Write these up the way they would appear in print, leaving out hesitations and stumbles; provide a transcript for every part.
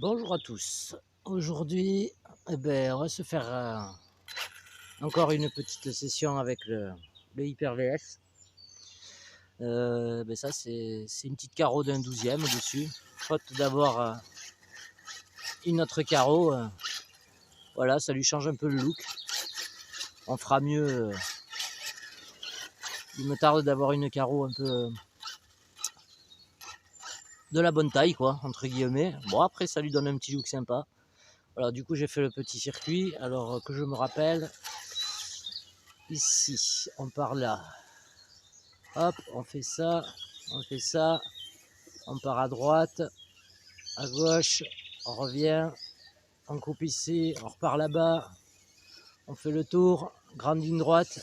Bonjour à tous. Aujourd'hui, on va se faire encore une petite session avec le Hyper VS. Ça, c'est une petite carreau d'un 12e dessus. Faute d'avoir une autre carreau, voilà, ça lui change un peu le look. On fera mieux. Il me tarde d'avoir une carreau un peu de la bonne taille, quoi, entre guillemets. Bon, après, ça lui donne un petit look sympa. Voilà, du coup, j'ai fait le petit circuit. Alors que je me rappelle, ici, on part là. Hop, on fait ça, on part à droite, à gauche, on revient, on coupe ici, on repart là-bas, on fait le tour, grande ligne droite.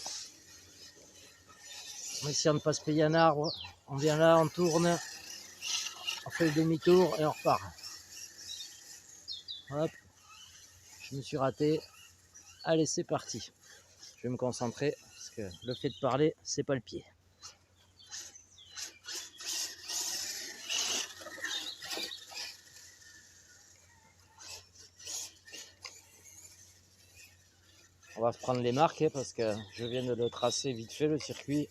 Ici on ne passe payer un arbre, on vient là, on tourne, on fait le demi-tour et on repart. Hop, je me suis raté. Allez, c'est parti. Je vais me concentrer parce que le fait de parler, c'est pas le pied. On va prendre les marques parce que je viens de le tracer vite fait le circuit.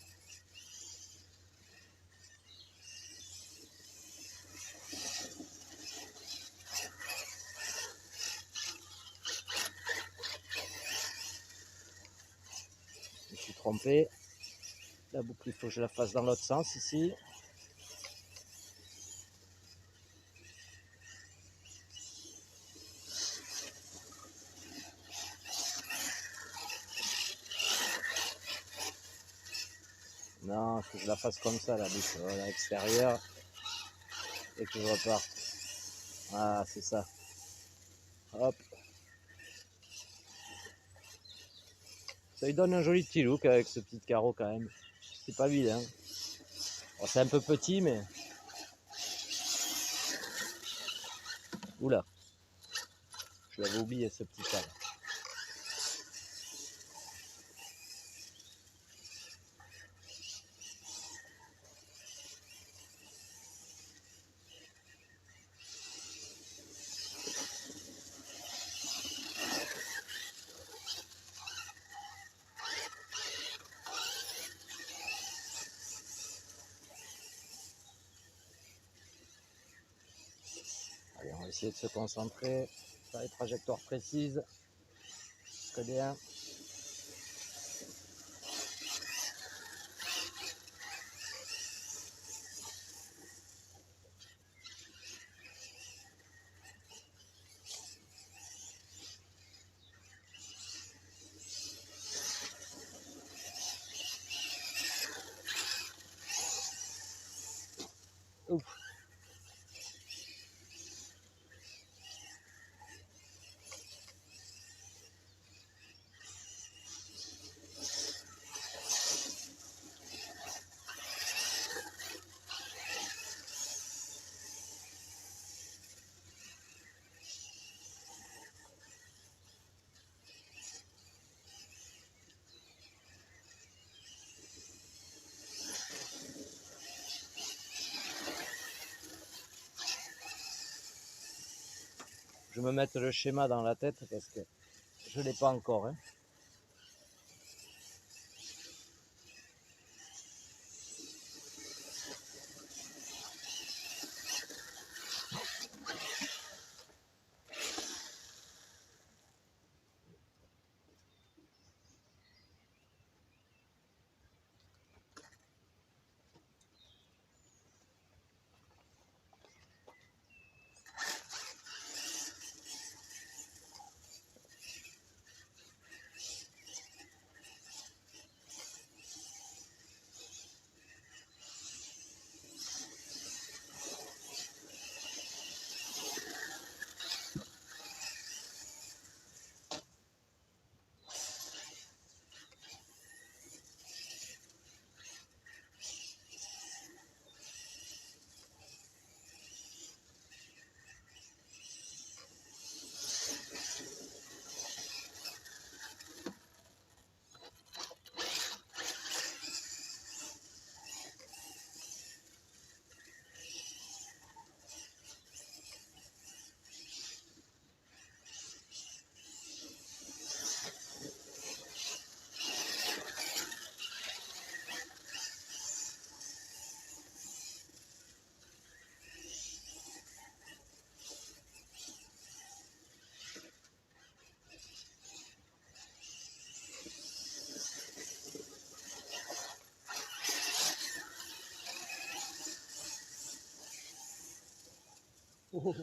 Je me suis trompé. La boucle, il faut que je la fasse dans l'autre sens ici. Non, il faut que je la fasse comme ça, la boucle, à l'extérieur. Et que je reparte. Ah, c'est ça. Hop. Ça lui donne un joli petit look avec ce petit carreau quand même. C'est pas vilain. Bon, c'est un peu petit, mais... Oula. Je l'avais oublié, ce petit cadre. Allez, on va essayer de se concentrer. Faire les trajectoires précises. Je connais bien. Ouf. Je vais me mettre le schéma dans la tête parce que je ne l'ai pas encore. Hein. Oh.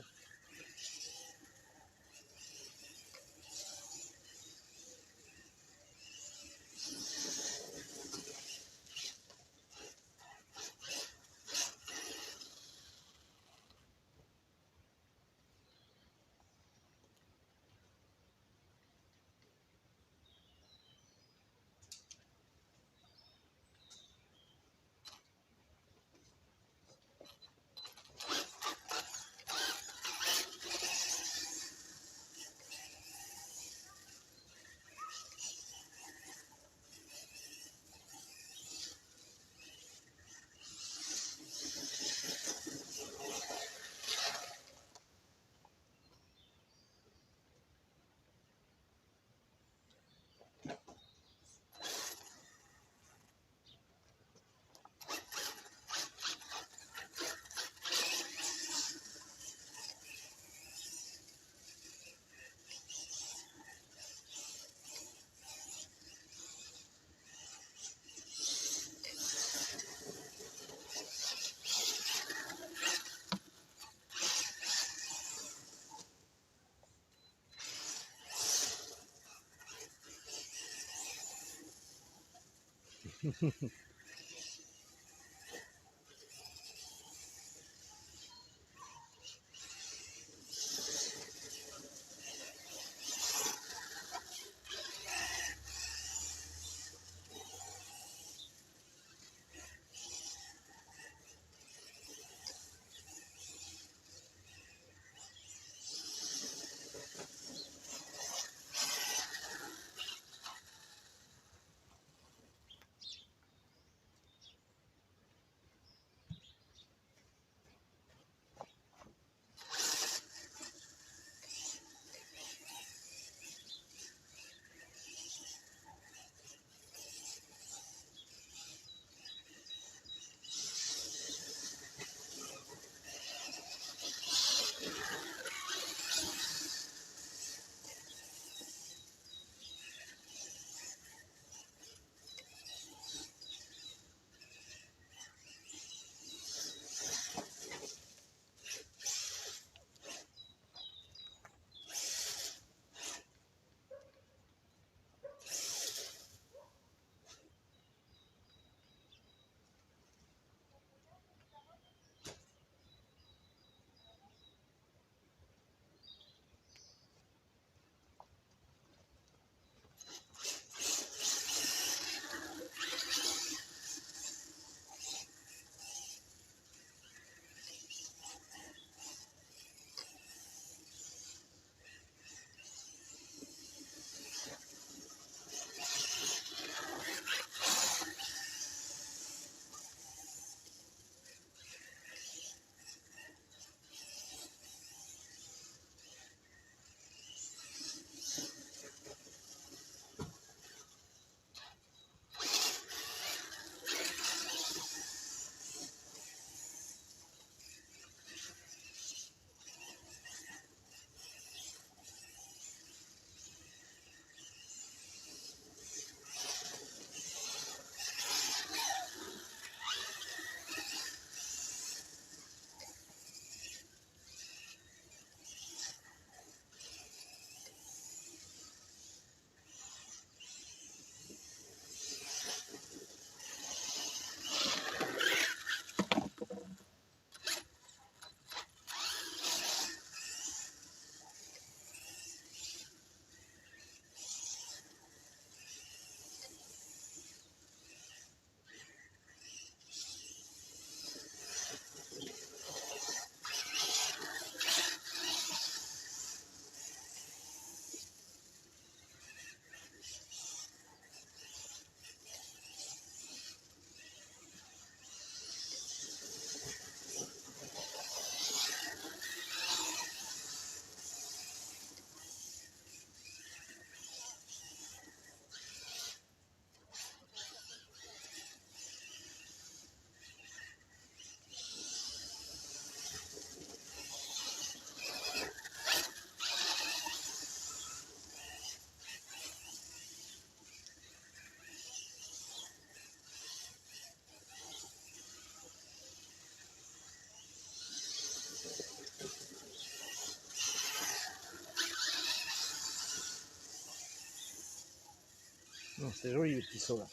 C'est joli les petits sauts là.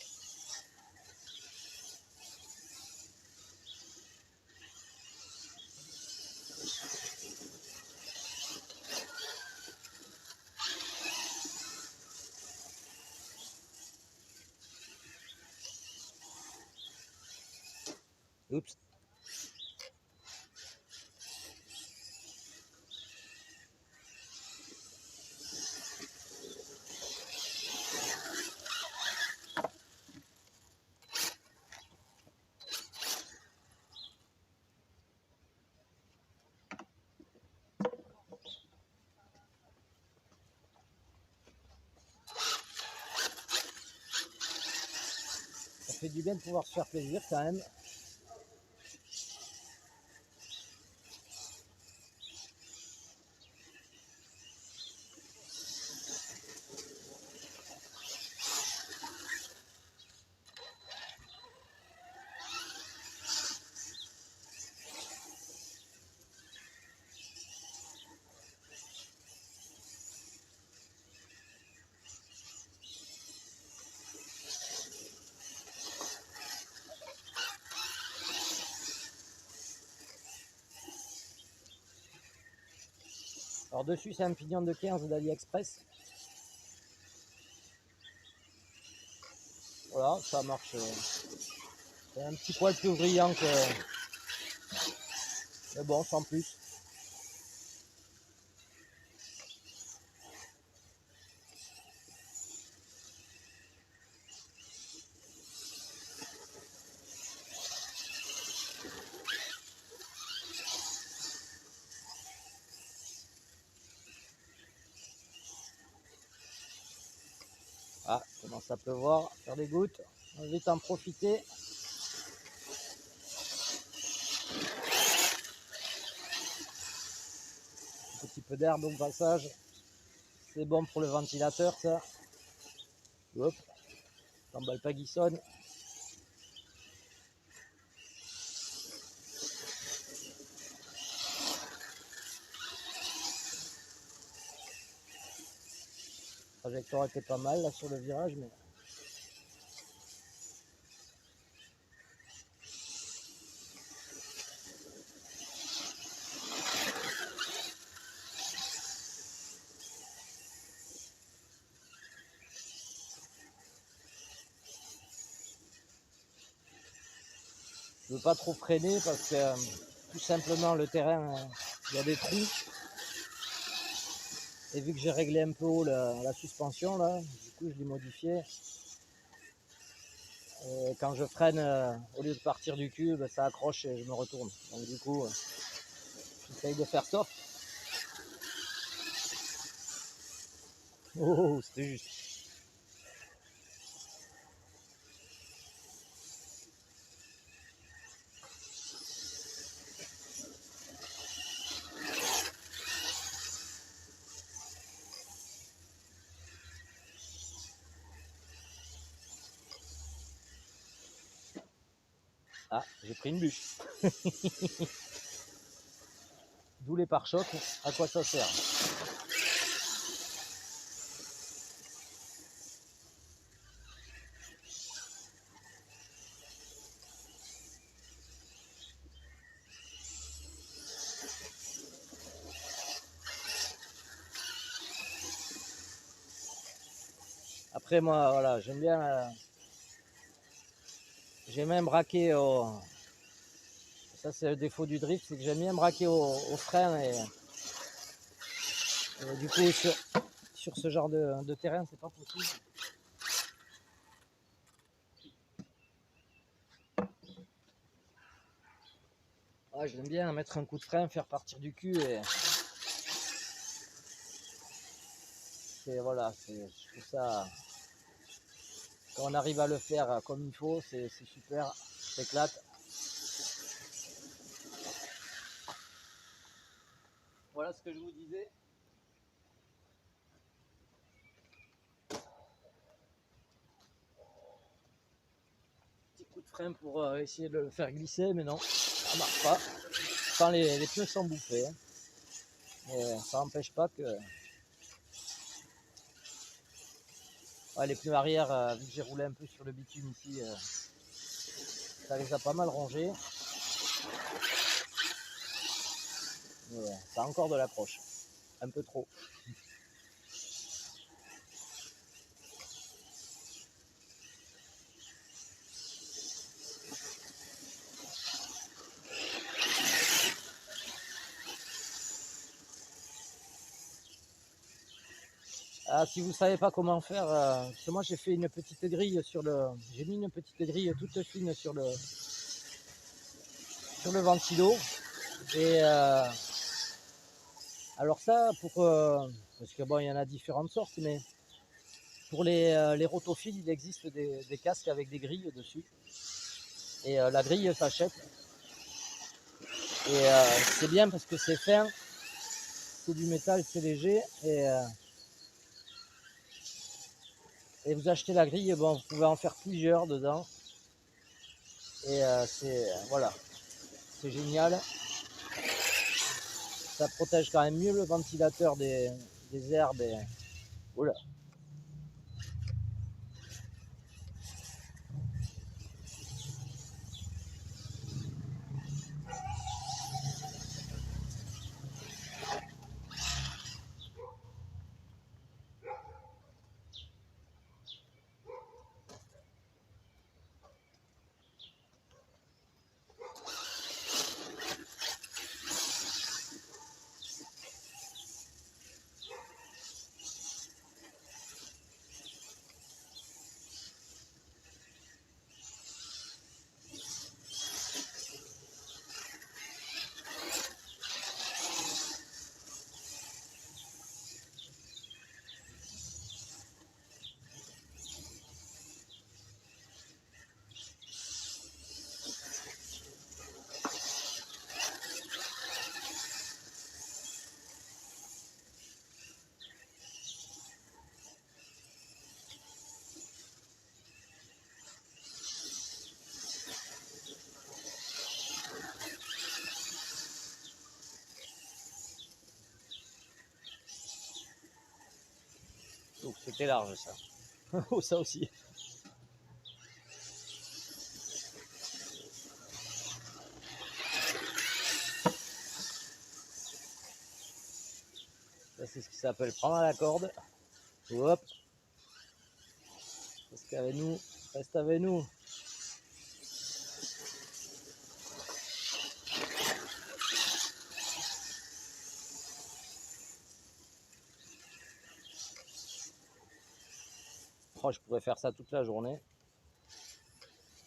Oups. Ça fait du bien de pouvoir se faire plaisir quand même. Alors dessus c'est un pignon de 15 d'AliExpress. Voilà, ça marche. C'est un petit poil plus brillant que... Mais bon, sans plus. Ah, commence à pleuvoir, faire des gouttes. On va vite en profiter. Un petit peu d'herbe au passage. C'est bon pour le ventilateur ça. Hop, t'emballes pas Guissonne. La trajectoire était pas mal là sur le virage, mais je veux pas trop freiner parce que tout simplement le terrain, il y a des trous. Et vu que j'ai réglé un peu haut la suspension là, du coup je l'ai modifié. Et quand je freine, au lieu de partir du cul, ben, ça accroche et je me retourne. Donc du coup, j'essaye de faire soft. Oh, c'était juste. Ah, j'ai pris une bûche. D'où les pare-chocs. À quoi ça sert? Après moi, voilà, j'aime bien. J'aime bien braquer au. Ça c'est le défaut du drift, c'est que j'aime bien braquer au frein et du coup sur ce genre de terrain, c'est pas possible. Ouais, j'aime bien mettre un coup de frein, faire partir du cul et voilà, je trouve ça, quand on arrive à le faire comme il faut, c'est super, s'éclate. Voilà ce que je vous disais. Petit coup de frein pour essayer de le faire glisser, mais non, ça marche pas. Enfin, les pneus sont bouffés, hein. Mais ça n'empêche pas que Ouais, les pneus arrière, vu que j'ai roulé un peu sur le bitume ici, ça les a pas mal rongés. Mais ça a encore de l'approche. Un peu trop. Ah, si vous ne savez pas comment faire, parce que moi j'ai fait une petite grille j'ai mis une petite grille toute fine sur le ventilo. Et alors ça, parce que bon, il y en a différentes sortes, mais pour les rotophiles, il existe des casques avec des grilles dessus. Et la grille s'achète. Et c'est bien parce que c'est fin, c'est du métal, c'est léger. Et vous achetez la grille, bon, vous pouvez en faire plusieurs dedans. Et voilà, c'est génial. Ça protège quand même mieux le ventilateur des herbes. Et, voilà. Donc c'était large ça. Oh, ça aussi. Ça c'est ce qui s'appelle prendre à la corde. Hop. Reste avec nous. Reste avec nous. Oh, je pourrais faire ça toute la journée.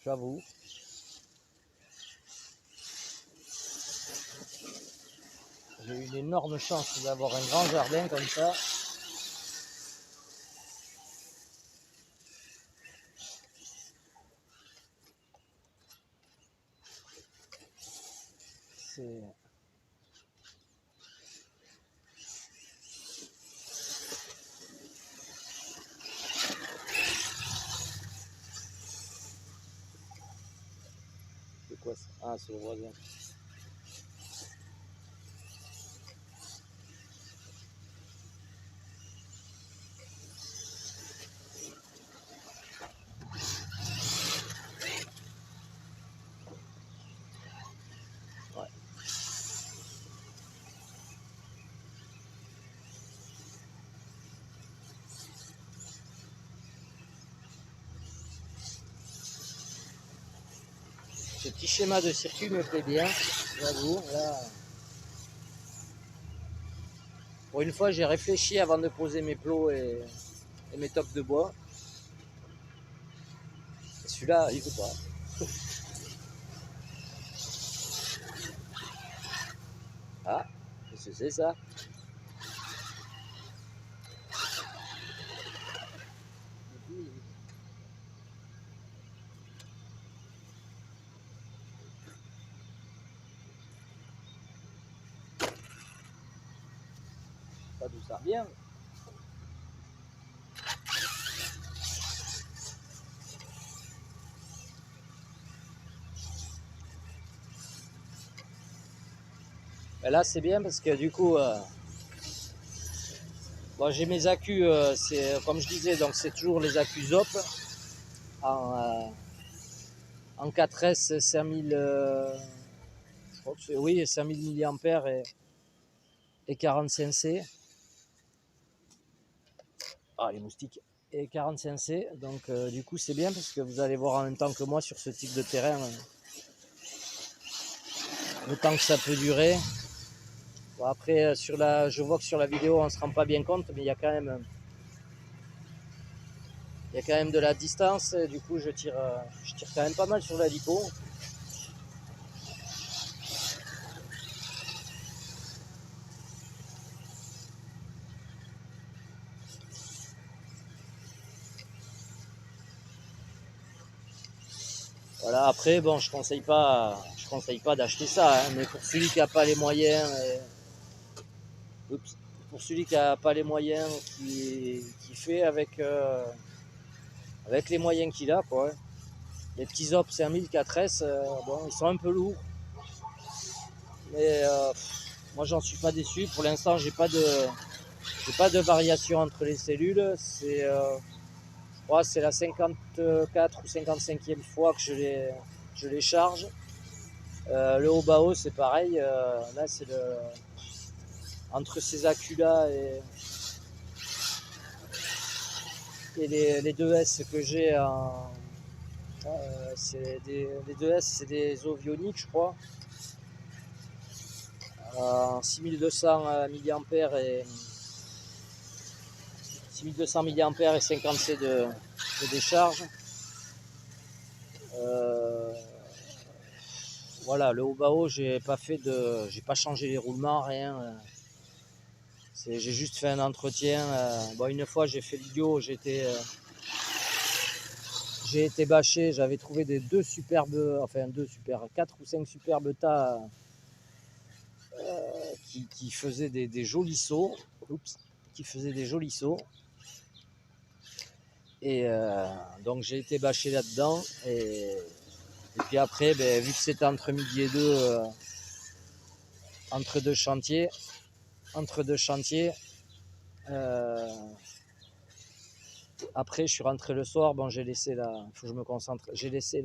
J'avoue. J'ai eu une énorme chance d'avoir un grand jardin comme ça. C'est quoi ça? Ah, c'est le voisin. Ouais. Ce petit schéma de circuit me plaît bien, j'avoue. Là, pour une fois, j'ai réfléchi avant de poser mes plots et mes toques de bois. Et celui-là, il veut pas. Ah, qu'est-ce que c'est ça? Pas d'où ça revient. Mais là, c'est bien parce que du coup, Bon, j'ai mes accus, c'est comme je disais, donc c'est toujours les accus ZOP en, en 4S 5000, je crois que c'est, oui, 5000 mAh et 45C. Ah, les moustiques. Et 45C, donc du coup c'est bien parce que vous allez voir en même temps que moi sur ce type de terrain le temps que ça peut durer. Bon, après, je vois que sur la vidéo on ne se rend pas bien compte, mais il y a quand même de la distance. Du coup, je tire quand même pas mal sur la lipo. Voilà. Après, bon, je conseille pas d'acheter ça, hein, mais pour celui qui a pas les moyens, pour celui qui a pas les moyens, qui fait avec les moyens qu'il a, quoi. Les petits Op 5000 4S, bon, ils sont un peu lourds, mais moi j'en suis pas déçu. Pour l'instant, j'ai pas de variation entre les cellules. Je crois que c'est la 54 ou 55e fois que je les charge. Le Obao, c'est pareil. Là, c'est entre ces accus là et les 2S que j'ai les 2S, c'est des Ovionic, je crois, en 6200 mAh et 6200 mAh et 50 C de décharge. Voilà, le Obao, j'ai pas changé les roulements, rien. J'ai juste fait un entretien. Bon, une fois, j'ai fait l'idiot, j'ai été bâché, j'avais trouvé deux superbes, enfin quatre ou cinq superbes tas qui faisaient des jolis sauts. Oups, qui faisaient des jolis sauts. Et donc j'ai été bâché là-dedans. Et puis après, ben, vu que c'était entre midi et deux, entre deux chantiers, après je suis rentré le soir. Bon, il faut que je me concentre. J'ai laissé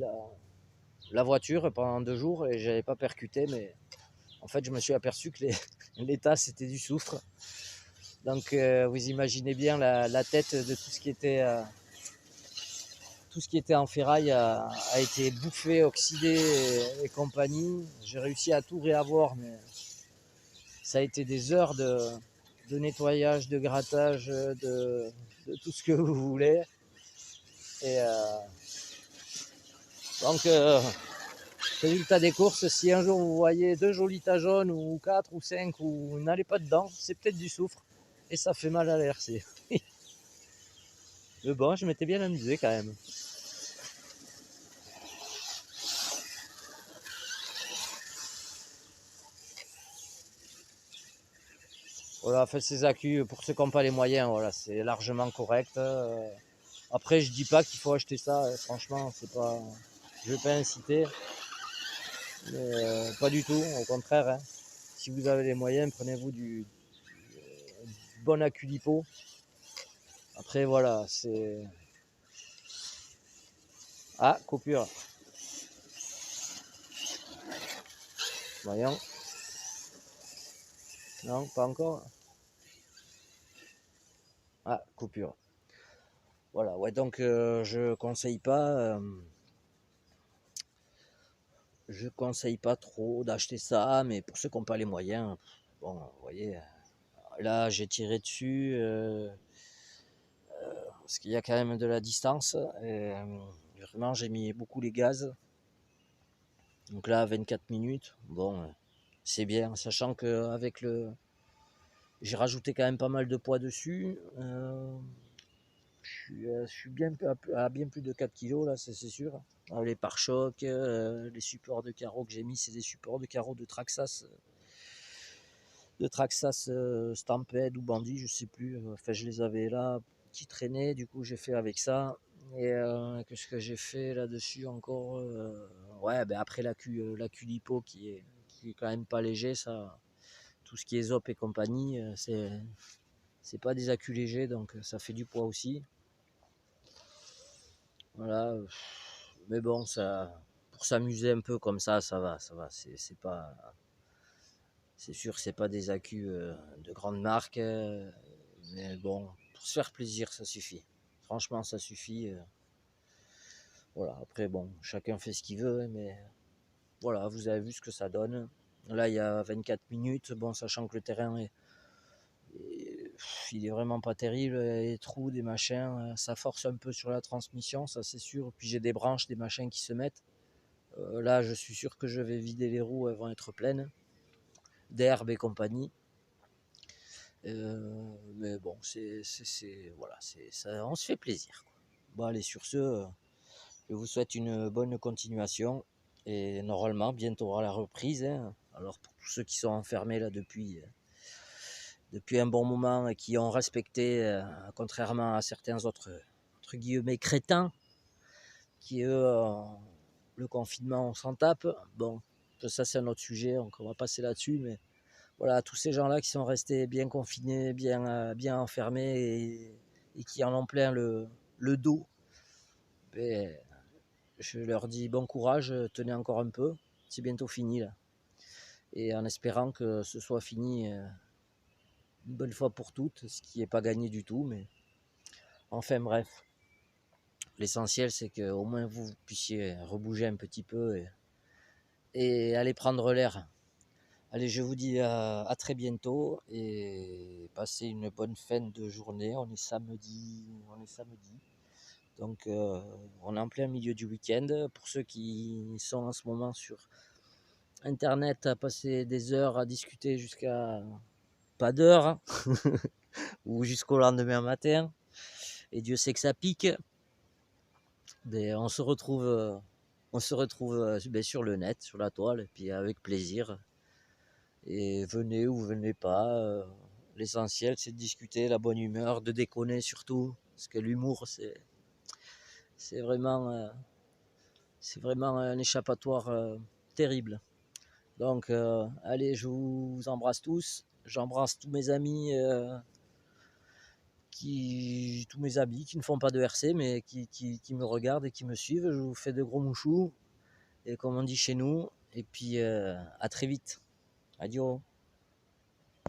la voiture pendant 2 jours et j'avais pas percuté, mais en fait je me suis aperçu que l'état c'était du soufre. Donc vous imaginez bien la tête de tout ce qui était en ferraille a été bouffé, oxydé et compagnie. J'ai réussi à tout réavoir, mais ça a été des heures de nettoyage, de grattage, de tout ce que vous voulez. Et donc, résultat des courses, si un jour vous voyez 2 jolis tas jaunes ou 4 ou 5 ou n'allez pas dedans, c'est peut-être du soufre. Et ça fait mal à la RC. Mais bon, je m'étais bien amusé quand même. Voilà, fait ces accus, pour ceux qui n'ont pas les moyens, voilà, c'est largement correct. Après, je dis pas qu'il faut acheter ça, franchement, c'est pas. Je vais pas inciter. Mais, pas du tout, au contraire. Hein. Si vous avez les moyens, prenez-vous du bon accu lipo. Après, voilà, c'est. Ah, coupure. Voyons. Non, pas encore. Ah, coupure. Voilà, ouais, donc je conseille pas. Je conseille pas trop d'acheter ça, mais pour ceux qui n'ont pas les moyens, bon, vous voyez, là j'ai tiré dessus parce qu'il y a quand même de la distance. Et, vraiment, j'ai mis beaucoup les gaz. Donc là, 24 minutes, bon, c'est bien, sachant que avec j'ai rajouté quand même pas mal de poids dessus. Je suis bien à bien plus de 4 kilos là, c'est sûr. Les pare-chocs, les supports de carreaux que j'ai mis, c'est des supports de carreaux de Traxxas. Stampede ou Bandit, je sais plus. Enfin, je les avais là qui traînaient, du coup j'ai fait avec ça. Et qu'est-ce que j'ai fait là-dessus encore ouais, ben après la lipo qui est quand même pas léger, ça. Tout ce qui est ZOP et compagnie, C'est pas des accus légers, donc ça fait du poids aussi. Voilà. Mais bon, ça, pour s'amuser un peu comme ça va, ça va. C'est pas, c'est sûr que c'est pas des accus de grande marque, mais bon, pour se faire plaisir, ça suffit. Franchement, ça suffit. Voilà. Après, bon, chacun fait ce qu'il veut, hein, mais voilà, vous avez vu ce que ça donne. Là, il y a 24 minutes, bon, sachant que le terrain il est vraiment pas terrible, les trous, des machins, ça force un peu sur la transmission, ça c'est sûr. Puis j'ai des branches, des machins qui se mettent. Là, je suis sûr que je vais vider les roues, elles vont être pleines d'herbe et compagnie. Mais bon, voilà, ça, on se fait plaisir, quoi. Bon, allez, sur ce, je vous souhaite une bonne continuation. Et normalement, bientôt aura la reprise, hein. Alors, pour tous ceux qui sont enfermés là depuis un bon moment et qui ont respecté, contrairement à certains autres, entre guillemets, crétins, qui eux, le confinement, on s'en tape. Bon, ça c'est un autre sujet, donc on va passer là-dessus, mais voilà, tous ces gens-là qui sont restés bien confinés, bien enfermés et qui en ont plein le dos, ben, je leur dis bon courage, tenez encore un peu, c'est bientôt fini là. Et en espérant que ce soit fini une bonne fois pour toutes, ce qui n'est pas gagné du tout, mais enfin bref. L'essentiel c'est qu'au moins vous puissiez rebouger un petit peu et aller prendre l'air. Allez, je vous dis à très bientôt et passez une bonne fin de journée. On est samedi. Donc on est en plein milieu du week-end. Pour ceux qui sont en ce moment sur internet à passer des heures à discuter jusqu'à pas d'heure ou jusqu'au lendemain matin, et Dieu sait que ça pique, ben, on se retrouve ben, sur le net, sur la toile, et puis avec plaisir. Et venez ou venez pas, l'essentiel c'est de discuter, la bonne humeur, de déconner surtout, parce que l'humour c'est vraiment, c'est vraiment un échappatoire terrible. Donc allez, je vous embrasse tous, j'embrasse tous mes amis tous mes amis qui ne font pas de RC mais qui me regardent et qui me suivent. Je vous fais de gros mouchous et comme on dit chez nous, et puis à très vite. Adios.